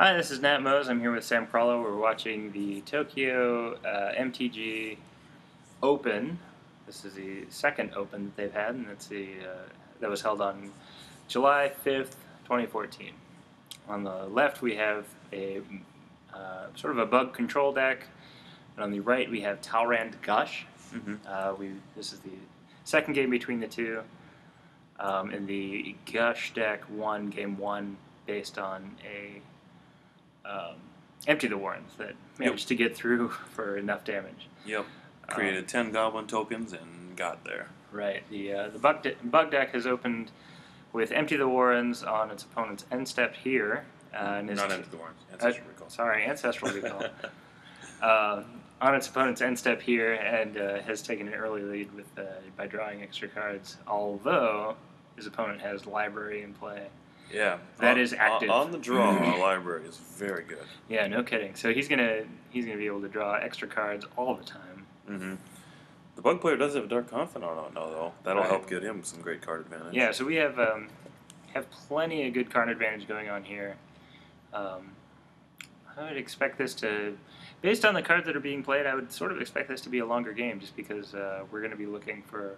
Hi, this is Nat Moes. I'm here with Sam Krohlow. We're watching the Tokyo MTG Open. This is the second Open that they've had, and that's that was held on July 5th, 2014. On the left, we have a sort of a bug control deck, and on the right, we have Talrand Gush. This is the second game between the two, and the Gush deck won game one based on a Empty the Warrens that managed to get through for enough damage. Yep. Created 10 Goblin tokens and got there. Right. The bug deck has opened with Empty the Warrens on its opponent's end step here. Not Empty the Warrens. Ancestral Recall. Sorry, Ancestral Recall. On its opponent's end step here, and has taken an early lead with by drawing extra cards, although his opponent has Library in play. Yeah, that is active. On the draw, our library is very good. Yeah, no kidding. So he's gonna be able to draw extra cards all the time. Mm-hmm. The bug player does have a Dark Confidant on now, though. That'll help get him some great card advantage. Yeah, so we have plenty of good card advantage going on here. I would expect this to, based on the cards that are being played, I would sort of expect this to be a longer game, just because we're going to be looking for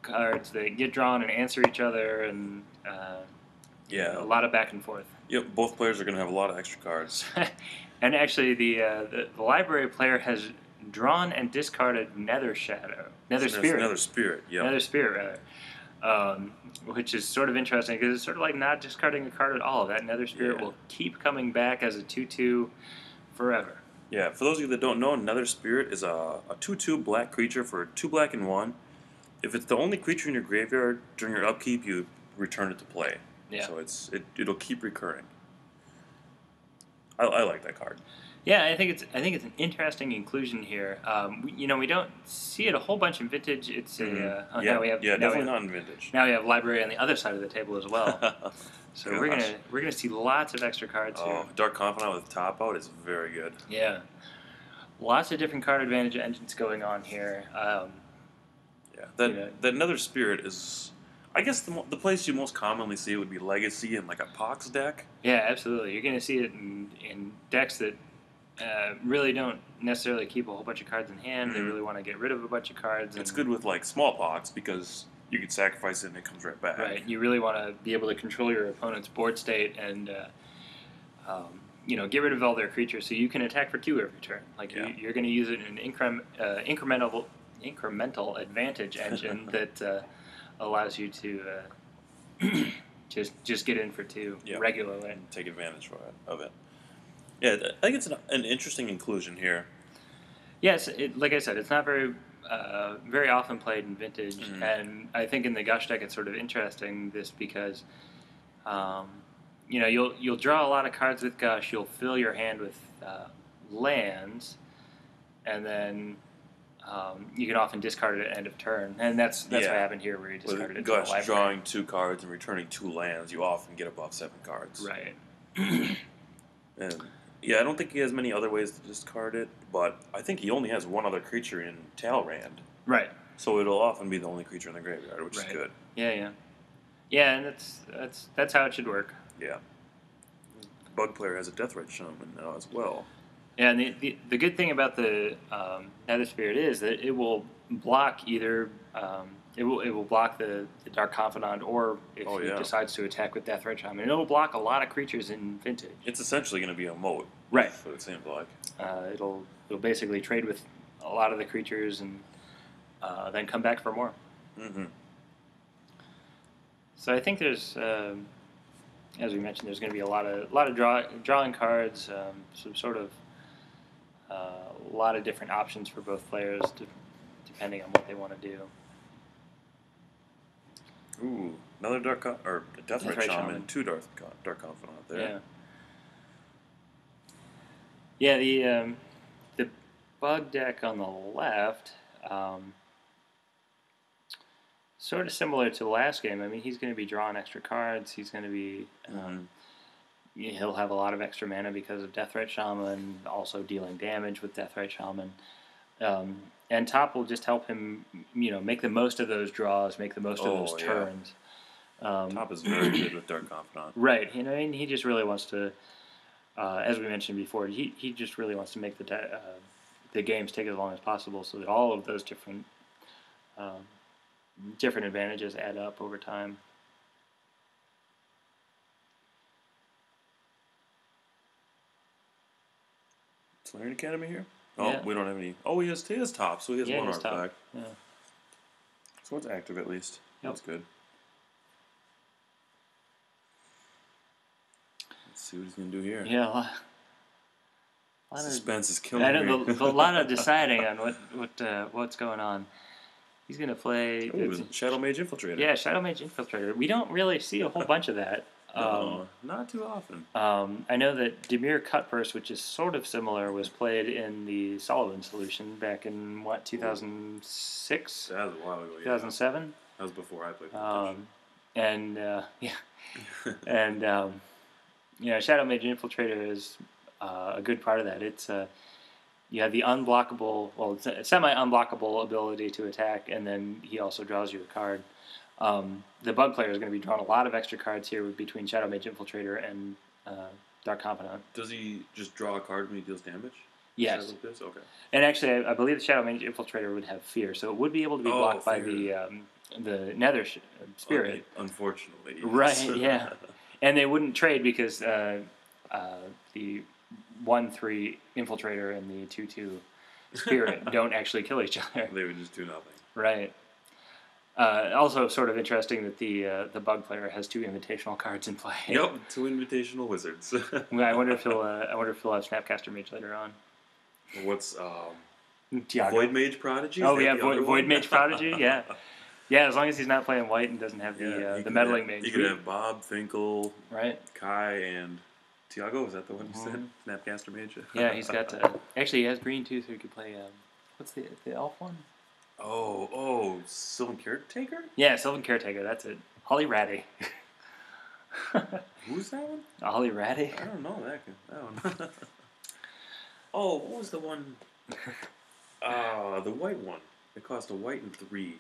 cards that get drawn and answer each other, and yeah, a lot of back and forth. Yep, both players are going to have a lot of extra cards. And actually, the library player has drawn and discarded Nether Spirit, which is sort of interesting because it's sort of like not discarding a card at all. That Nether Spirit will keep coming back as a 2/2 forever. Yeah, for those of you that don't know, Nether Spirit is a 2/2 black creature for 2 black and 1. If it's the only creature in your graveyard during your upkeep, you return it to play. Yeah. So it'll keep recurring. I like that card. Yeah, I think it's an interesting inclusion here. We don't see it a whole bunch in Vintage. It's definitely not in Vintage. Now we have Library on the other side of the table as well. So we're gonna see lots of extra cards here. Dark Confidant with Top Out is very good. Yeah, lots of different card advantage engines going on here. That Nether Spirit is, I guess the place you most commonly see it would be Legacy and like a Pox deck. Yeah, absolutely. You're going to see it in decks that really don't necessarily keep a whole bunch of cards in hand. They really want to get rid of a bunch of cards. It's good with like Smallpox because you can sacrifice it and it comes right back. Right. You really want to be able to control your opponent's board state and get rid of all their creatures so you can attack for 2 every turn. You're going to use it in an incremental advantage engine that allows you to just get in for 2 regularly and take advantage of it. Yeah, I think it's an interesting inclusion here. Yes, like I said, it's not very often played in Vintage, and I think in the Gush deck it's sort of interesting because you'll draw a lot of cards with Gush. You'll fill your hand with lands, and then you can often discard it at end of turn, and that's what happened here, where you discarded it to the library. Drawing 2 cards and returning 2 lands, you often get above 7 cards. Right. And I don't think he has many other ways to discard it, but I think he only has 1 other creature in Talrand. Right. So it'll often be the only creature in the graveyard, which is good. Yeah, and that's how it should work. Yeah. The bug player has a Deathrite Shaman now as well. Yeah, and the good thing about the Nether Spirit is that it will block either it will block the Dark Confidant, or if it decides to attack with Deathrite Shaman, and it'll block a lot of creatures in Vintage. It's essentially going to be a moat, right? That's what it seems like. It'll basically trade with a lot of the creatures and then come back for more. Mm-hmm. So I think there's, as we mentioned, there's going to be a lot of drawing cards, some sort of a lot of different options for both players, depending on what they want to do. Ooh, another Deathrite Shaman, 2 Dark Confidant there. Yeah. Yeah, the bug deck on the left, sort of similar to the last game. I mean, he's going to be drawing extra cards. He's going to be he'll have a lot of extra mana because of Deathrite Shaman, also dealing damage with Deathrite Shaman. And Top will just help him, make the most of those draws, make the most of those turns. Top is very good with Dark Confidant. Right. He just really wants to as we mentioned before, he just really wants to make the games take as long as possible, so that all of those different advantages add up over time. Flaring Academy here? Oh, Yeah. we don't have any. Oh, he has top, so he has one top. artifact. Yeah. So it's active at least. Yep. That's good. Let's see what he's going to do here. Yeah, a lot Suspense is killing me. I know a lot of deciding on what's going on. He's going to play... Ooh, Shadow Mage Infiltrator. Yeah, Shadow Mage Infiltrator. We don't really see a whole bunch of that. No, not too often. I know that Dimir Cutpurse, which is sort of similar, was played in the Sullivan solution back in, 2006? That was a while ago, yeah. 2007? That was before I played competition. Shadow Mage Infiltrator is a good part of that. It's you have the unblockable, it's a semi-unblockable ability to attack, and then he also draws you a card. The bug player is going to be drawing a lot of extra cards here between Shadow Mage Infiltrator and Dark Confidant. Does he just draw a card when he deals damage? Yes. Like this? Okay. And actually, I believe the Shadow Mage Infiltrator would have Fear, so it would be able to be blocked by the Nether Spirit. Okay. Unfortunately. Yes. Right, yeah. And they wouldn't trade because the 1/3 Infiltrator and the 2/2 Spirit don't actually kill each other. They would just do nothing. Right. Also, sort of interesting that the bug player has 2 invitational cards in play. Yep, 2 invitational wizards. I wonder if he'll have Snapcaster Mage later on. What's Tiago. Void Mage Prodigy? Oh yeah, Void Mage Prodigy. Yeah, yeah. As long as he's not playing white and doesn't have the meddling mage. You could have Bob, Finkel, right, Kai, and Tiago. Is that the one you said? Snapcaster Mage. Yeah, he's got. Actually, he has green too, so he could play. What's the elf one? Oh, Sylvan Caretaker? Yeah, Sylvan Caretaker, that's it. Holly Ratty. Who's that one? Holly Ratty? I don't know that one. Oh, what was the one? The white one. It cost a white and 3.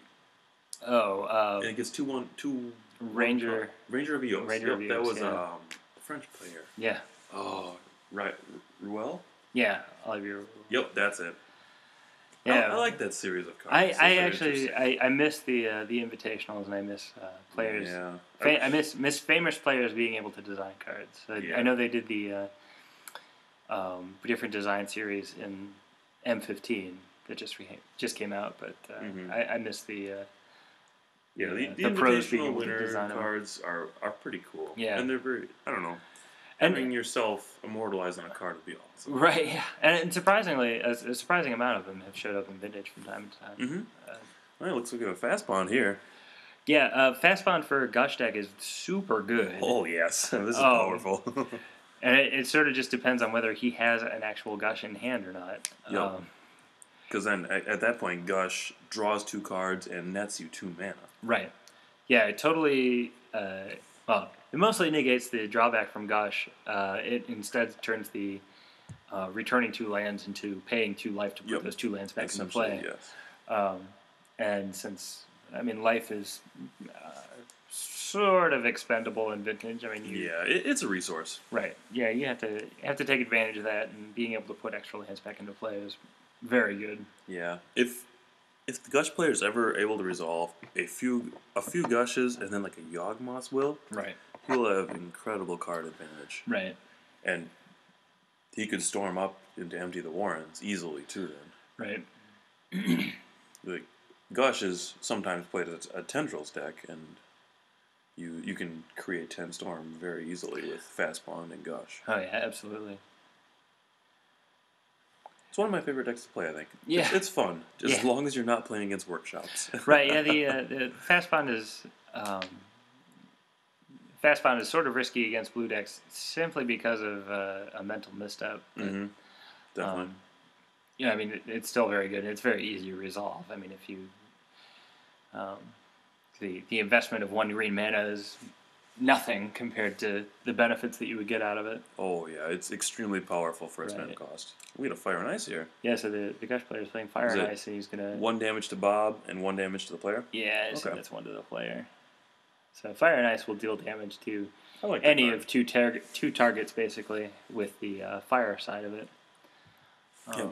Oh, and it gets 2/2. Ranger. Ranger of Eos. Ranger of Eos, that was yeah. a French player. Yeah. Oh, right. Ruel? Yeah, Olivier. Yep, that's it. Yeah, I like that series of cards. I miss the invitationals, and I miss players. Yeah. I miss famous players being able to design cards. I know they did the different design series in M15 that just came out, but I miss the pros being invitational able to winner design cards are pretty cool. Yeah, and they're very, I don't know. And having yourself immortalized on a card would be awesome. Right, yeah. And surprisingly, a surprising amount of them have showed up in Vintage from time to time. Mm-hmm. Well, it looks like we have a fast bond here. Yeah, fast bond for a Gush deck is super good. Oh, yes. This is powerful. And it sort of just depends on whether he has an actual Gush in hand or not. Yep. Because then, at that point, Gush draws 2 cards and nets you 2 mana. Right. Yeah, it totally... it mostly negates the drawback from Gush. It instead turns the returning 2 lands into paying 2 life to put those 2 lands back into play. Yes. And since, life is sort of expendable in Vintage. It's a resource. Right. Yeah, you have to take advantage of that, and being able to put extra lands back into play is very good. Yeah. If the Gush player is ever able to resolve a few Gushes and then like a Yawgmoth's Will, right, he'll have incredible card advantage. Right. And he could storm up into empty the Warrens easily too then. Right. Like Gush is sometimes played as a Tendrils deck, and you can create 10 Storm very easily with Fast Bond and Gush. Oh yeah, absolutely. It's one of my favorite decks to play, I think. Yeah. It's fun, just as long as you're not playing against workshops. Right, yeah, the Fast Bond is... Fast Bond is sort of risky against blue decks simply because of a mental misstep. But, definitely. It's still very good. It's very easy to resolve. If you... the investment of 1 green mana is nothing compared to the benefits that you would get out of it. Oh, yeah, it's extremely powerful for its mana cost. We got a Fire and Ice here. Yeah, so the Gush player is playing Fire and Ice, and he's going to... 1 damage to Bob and 1 damage to the player? Yeah, so that's 1 to the player. So Fire and Ice will deal damage to I like any that of two targets, basically, with the fire side of it.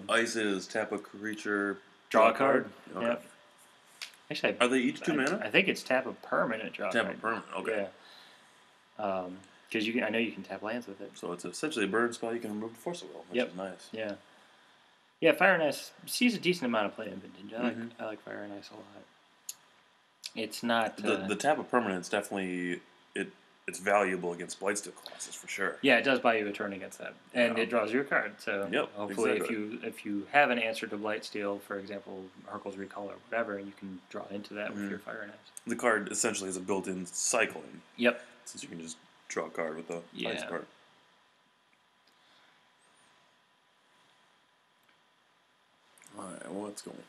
Ice is tap a creature, Draw a card. Okay. Yep. Actually, Are they each 2 mana? I think it's tap a permanent draw Tap card. a permanent. Okay. Yeah. Because I know you can tap lands with it. So it's essentially a burn spell you can remove the Force of Will, which is nice. Yeah. Yeah, Fire and Ice sees a decent amount of play in Vintage. I like Fire and Ice a lot. It's not the tap of permanence definitely it's valuable against Blightsteel Colossus for sure. Yeah, it does buy you a turn against that, and it draws you a card. So hopefully, exactly. if you have an answer to Blightsteel, for example, Hurkyl's Recall or whatever, you can draw into that with your Fire and Ice. The card essentially is a built-in cycling. Yep. Since you can just draw a card with the Ice card. All right, what's going on?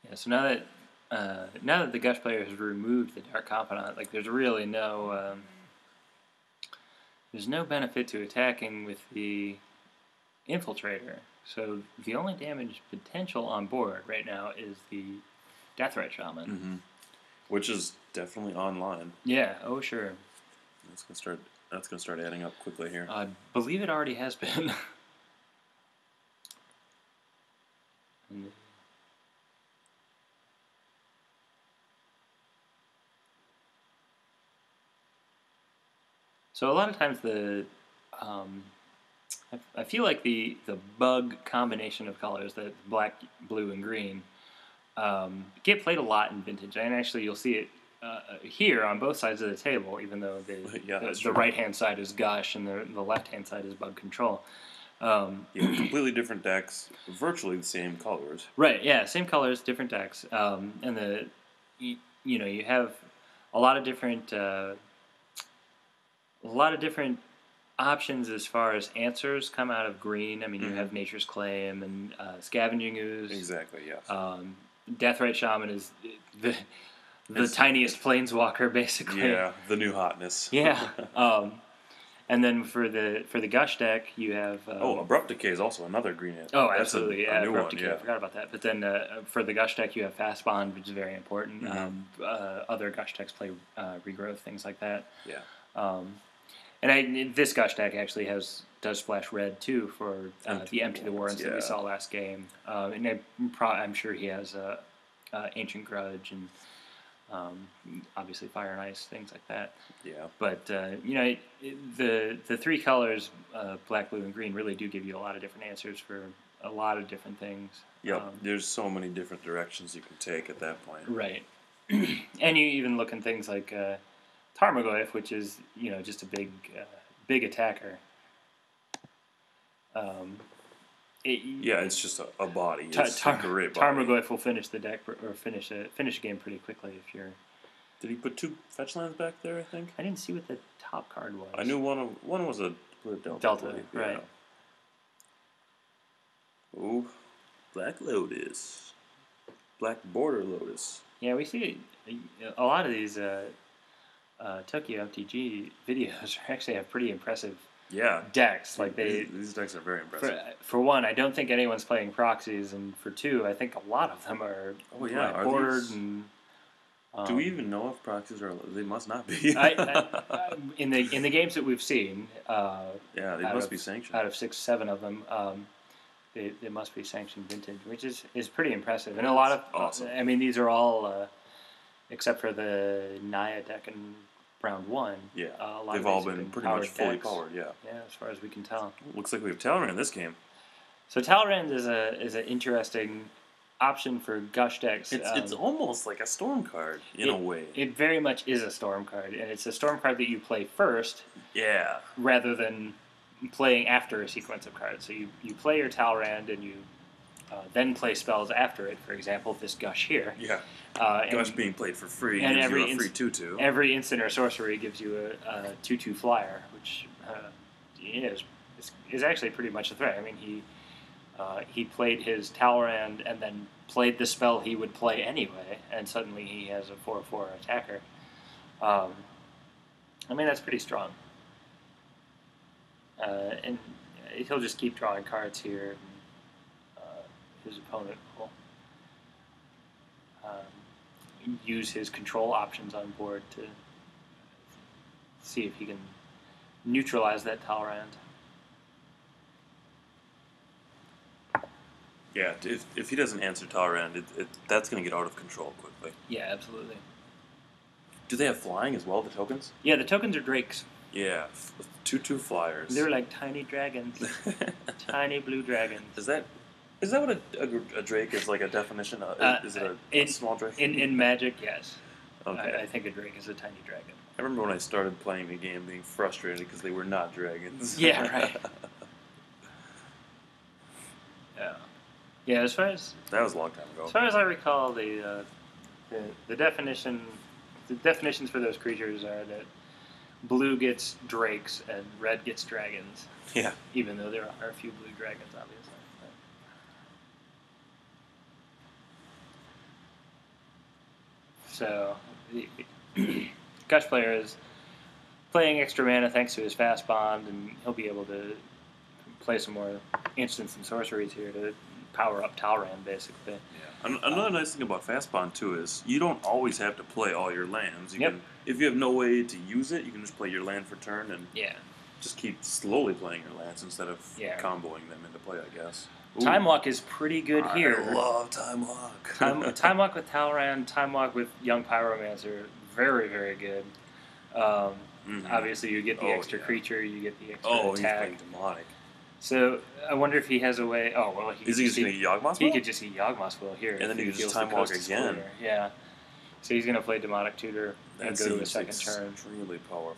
Yeah. So now that the Gush player has removed the Dark Confidant, like there's really no benefit to attacking with the Infiltrator. So the only damage potential on board right now is the Deathrite Shaman, which is definitely online. Yeah. Oh, sure. That's gonna start adding up quickly here. I believe it already has been. So a lot of times I feel like the bug combination of colors, the black, blue, and green, get played a lot in Vintage, and actually you'll see it here on both sides of the table, even though the right-hand side is Gush and the left-hand side is Bug Control. Completely different decks, virtually the same colors. Right, yeah, same colors, different decks. And you have a lot of different options as far as answers come out of green. I mean, you have Nature's Claim and Scavenging Ooze. Exactly, yes. Deathrite Shaman is the tiniest planeswalker, basically. Yeah, the new hotness. Yeah. And then for the Gush deck, you have... Abrupt Decay is also another green answer. Oh, absolutely. That's a new Abrupt one, Decay, I forgot about that. But then for the Gush deck, you have Fast Bond, which is very important. Other Gush decks play Regrowth, things like that. Yeah. And this Gush deck actually does splash red too for the Empty the Warrens that we saw last game. And I'm sure he has Ancient Grudge and obviously Fire and Ice, things like that. Yeah. But the three colors, black, blue, and green, really do give you a lot of different answers for a lot of different things. Yep. There's so many different directions you can take at that point. Right. And you even look in things like Tarmogoyf, which is just a big attacker. It's just a body. It's a great body. Tarmogoyf will finish the deck or finish a game pretty quickly if you're. Did he put 2 fetch lands back there? I think. I didn't see what the top card was. I knew one was a Delta. Delta, right? Yeah. Ooh, Black Lotus, Black Border Lotus. Yeah, we see a lot of these TokyoMTG videos actually have pretty impressive decks. Like these decks are very impressive. For one, I don't think anyone's playing proxies, and for two, I think a lot of them are bordered and. Do we even know if proxies are? They must not be. In the games that we've seen, they must be sanctioned. Out of 6-7 of them, they must be sanctioned Vintage, which is pretty impressive. And a lot of awesome. I mean, these are all except for the Naya deck in round 1. Yeah, a lot they've of all been pretty much fully powered. Yeah, as far as we can tell. Looks like we have Talrand in this game. So Talrand is an interesting option for Gush decks. It's almost like a Storm card in a way. It very much is a Storm card, and it's a Storm card that you play first. Yeah. Rather than playing after a sequence of cards. So you play your Talrand and you then play spells after it. For example, this Gush here. Yeah. Gush being played for free and gives you a free 2/2. Every instant or sorcery gives you a 2/2 flyer, which is actually pretty much a threat. I mean, he played his Talrand and then played the spell he would play anyway, and suddenly he has a 4/4 attacker. I mean, that's pretty strong. And he'll just keep drawing cards here. And, his opponent will use his control options on board to see if he can neutralize that Talrand. Yeah, if he doesn't answer Talrand, that's going to get out of control quickly. Yeah, absolutely. Do they have flying as well, the tokens? Yeah, the tokens are drakes. Yeah, 2/2 flyers. They're like tiny dragons. Tiny blue dragons. Is that what a drake is, like a definition of? Is it a small drake? In Magic, yes. Okay. I think a drake is a tiny dragon. I remember when I started playing the game being frustrated because they were not dragons. Yeah, right. Yeah. Yeah, as far as... That was a long time ago. As far as I recall, the definitions for those creatures are that blue gets drakes and red gets dragons. Yeah. Even though there are a few blue dragons, obviously. So, the Gush player is playing extra mana thanks to his fast bond, and he'll be able to play some more instants and sorceries here to power up Talrand, basically. Yeah. Another nice thing about fast bond too is you don't always have to play all your lands. You Yep. can, if you have no way to use it, you can just play your land for turn and just keep slowly playing your lands instead of comboing them into play, I guess. Ooh. Time Walk is pretty good here. I love Time Walk. Time Walk with Talrand, Time Walk with Young Pyromancer, very, very good. Obviously, you get the extra creature, you get the extra attack. He's playing Demonic. So I wonder if he has a way. Oh well, is he just going to Yawgmoth's Will? He could just eat Yawgmoth's Will here, and then he could just Time Walk again. Yeah. So he's going to play Demonic Tutor and go to a second turn. Extremely powerful.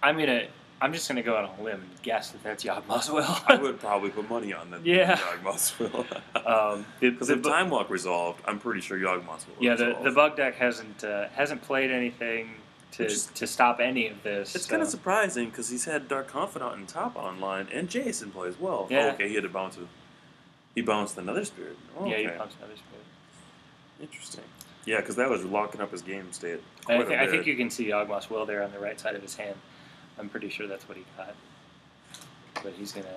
I'm just going to go out on a limb and guess that that's Yawgmoth's Will. I would probably put money on that. Yeah. Yawgmoth's Will. Because if Time Walk resolved, I'm pretty sure Yawgmoth's Will. Yeah, the bug deck hasn't played anything to stop any of this. It's kind of surprising because he's had Dark Confidant and Top online, and Jason play as well. Yeah. Oh, okay, he had to bounce with. He bounced Another Spirit. Oh, yeah, okay. he bounced Another Spirit. Interesting. Yeah, because that was locking up his game state. I think you can see Yawgmoth's Will there on the right side of his hand. I'm pretty sure that's what he got. But he's gonna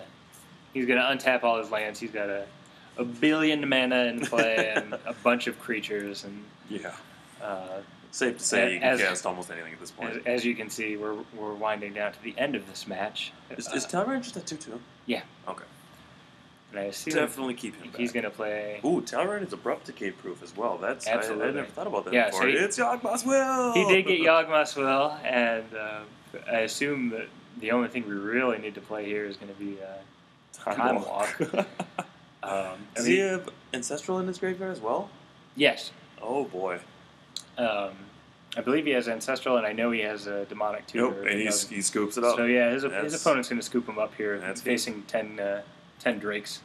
untap all his lands. He's got a billion mana in play and a bunch of creatures and safe to say you can cast almost anything at this point. As you can see, we're winding down to the end of this match. Is Talrand just a 2/2? Yeah. Okay. And I assume definitely keep him back. He's gonna play. Ooh, Talrand is abrupt decay proof as well. That's absolutely. I never thought about that before. So it's Yawgmoth's Will. He did get Yawgmoth's Will, and I assume that the only thing we really need to play here is going to be Time Walk. Does he have Ancestral in his graveyard as well? Yes. Oh boy. I believe he has Ancestral, and I know he has a Demonic Tutor. Nope, and he scoops it up. So yeah, his opponent's going to scoop him up here, facing 10 Drakes.